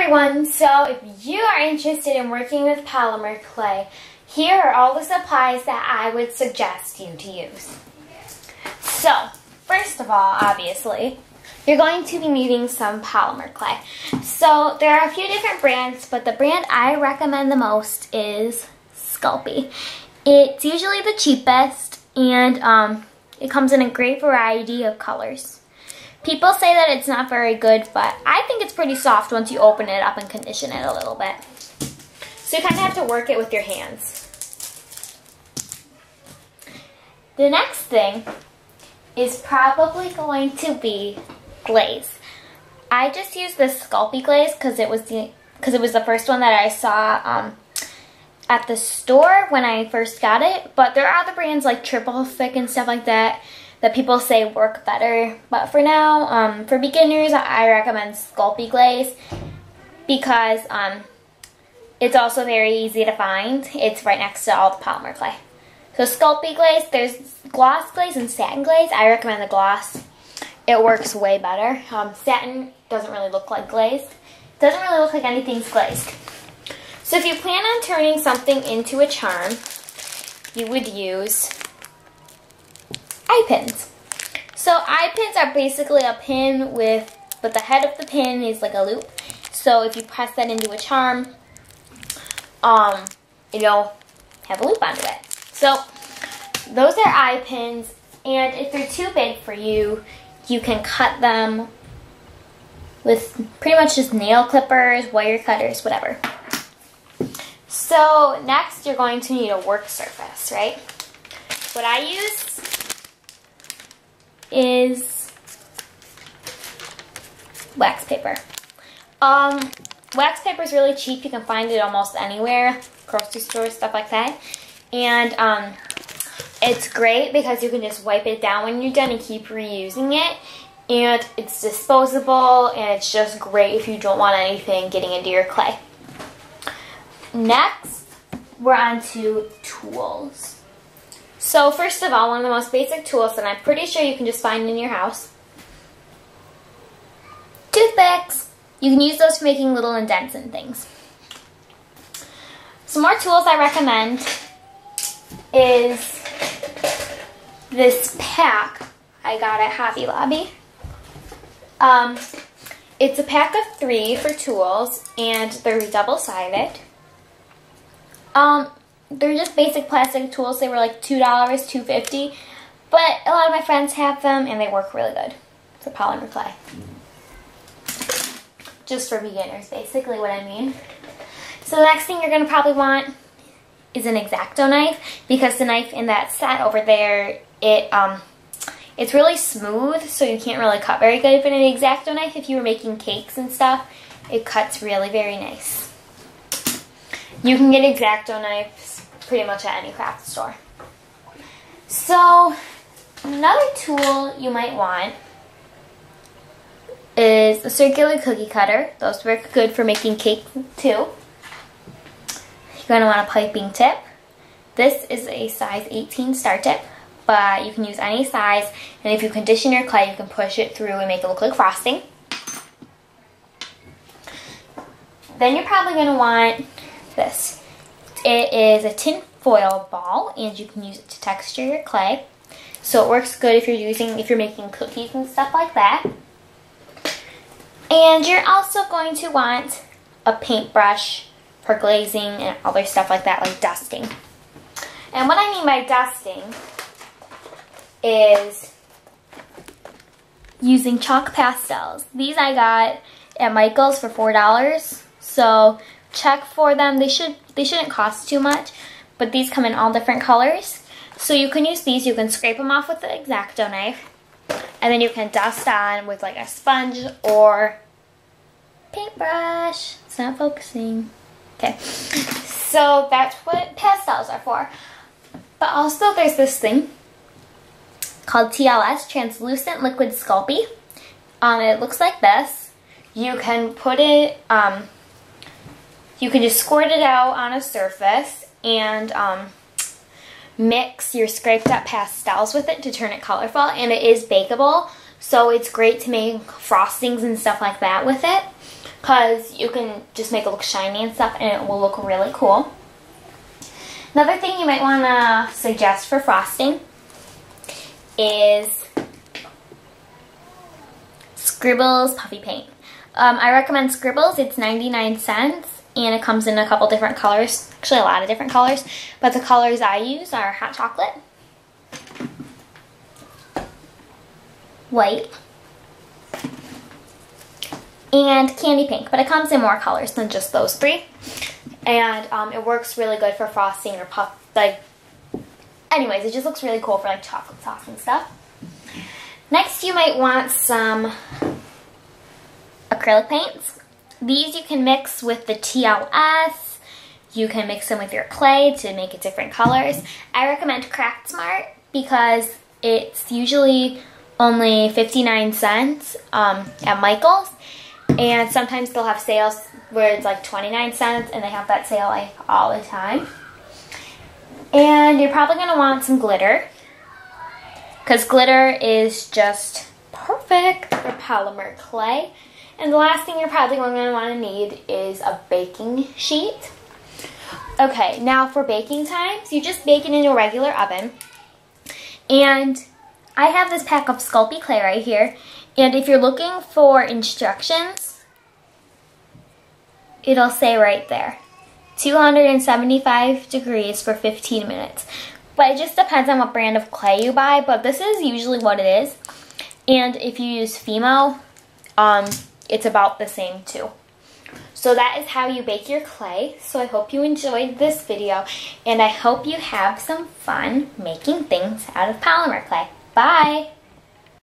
everyone, so if you are interested in working with polymer clay, here are all the supplies that I would suggest you to use. So, first of all, obviously, you're going to be needing some polymer clay. So, there are a few different brands, but the brand I recommend the most is Sculpey. It's usually the cheapest, and it comes in a great variety of colors. People say that it's not very good, but I think it's pretty soft once you open it up and condition it a little bit. So you kind of have to work it with your hands. The next thing is probably going to be glaze. I just used this Sculpey glaze because it was the first one that I saw at the store when I first got it. But there are other brands like Triple Thick and stuff like that people say work better. But for now, for beginners, I recommend Sculpey glaze because it's also very easy to find. It's right next to all the polymer clay. So Sculpey glaze, there's gloss glaze and satin glaze. I recommend the gloss. It works way better. Satin doesn't really look like glazed. It doesn't really look like anything's glazed. So if you plan on turning something into a charm, you would use eye pins. So eye pins are basically a pin but the head of the pin is like a loop. So if you press that into a charm, it'll have a loop onto it. So those are eye pins, and if they're too big for you, you can cut them with pretty much just nail clippers, wire cutters, whatever. So next you're going to need a work surface, right? What I use is wax paper. Wax paper is really cheap. You can find it almost anywhere, grocery stores, stuff like that. And it's great because you can just wipe it down when you're done and keep reusing it. And it's disposable, and it's just great if you don't want anything getting into your clay. Next, we're on to tools. So first of all, one of the most basic tools that I'm pretty sure you can just find in your house. Toothpicks. You can use those for making little indents and things. Some more tools I recommend is this pack I got at Hobby Lobby. It's a pack of 3 for tools, and they're double-sided. They're just basic plastic tools. They were like $2, $2.50, but a lot of my friends have them, and they work really good for polymer clay. Just for beginners, basically what I mean. So the next thing you're going to probably want is an X-Acto knife, because the knife in that set over there, it's really smooth, so you can't really cut very good. But an X-Acto knife, if you were making cakes and stuff, it cuts really very nice. You can get X-Acto knives pretty much at any craft store. So another tool you might want is a circular cookie cutter. Those work good for making cakes too. You're going to want a piping tip. This is a size 18 star tip, but you can use any size, and if you condition your clay, you can push it through and make it look like frosting. Then you're probably going to want this. It is a tin foil ball, and you can use it to texture your clay. So it works good if you're making cookies and stuff like that. And you're also going to want a paintbrush for glazing and other stuff like that, like dusting. And what I mean by dusting is using chalk pastels. These I got at Michael's for $4. So check for them. They shouldn't cost too much, but these come in all different colors. So you can use these. You can scrape them off with the X-Acto knife, and then you can dust on with like a sponge or paintbrush. It's not focusing. Okay, so that's what pastels are for. But also there's this thing called TLS, Translucent Liquid Sculpey. It looks like this. You can put it, you can just squirt it out on a surface and mix your scraped up pastels with it to turn it colorful, and it is bakeable, so it's great to make frostings and stuff like that with it. because you can just make it look shiny and stuff, and it will look really cool. Another thing you might want to suggest for frosting is Scribbles Puffy Paint. I recommend Scribbles. It's 99 cents, and it comes in a couple different colors, actually a lot of different colors, but the colors I use are hot chocolate, white, and candy pink, but it comes in more colors than just those three. And it works really good for frosting or puff, like, anyways, it just looks really cool for like chocolate sauce and stuff. Next, you might want some acrylic paints. These you can mix with the TLS. You can mix them with your clay to make it different colors. I recommend Craft Smart because it's usually only 59 cents at Michael's. And sometimes they'll have sales where it's like 29 cents, and they have that sale like all the time. And you're probably going to want some glitter, because glitter is just perfect for polymer clay. And the last thing you're probably going to want to need is a baking sheet. Okay, now for baking times, you just bake it in a regular oven. And I have this pack of Sculpey clay right here. And if you're looking for instructions, it'll say right there, 275 degrees for 15 minutes. But it just depends on what brand of clay you buy, but this is usually what it is. And if you use Fimo, it's about the same too. So that is how you bake your clay. So I hope you enjoyed this video, and I hope you have some fun making things out of polymer clay. Bye!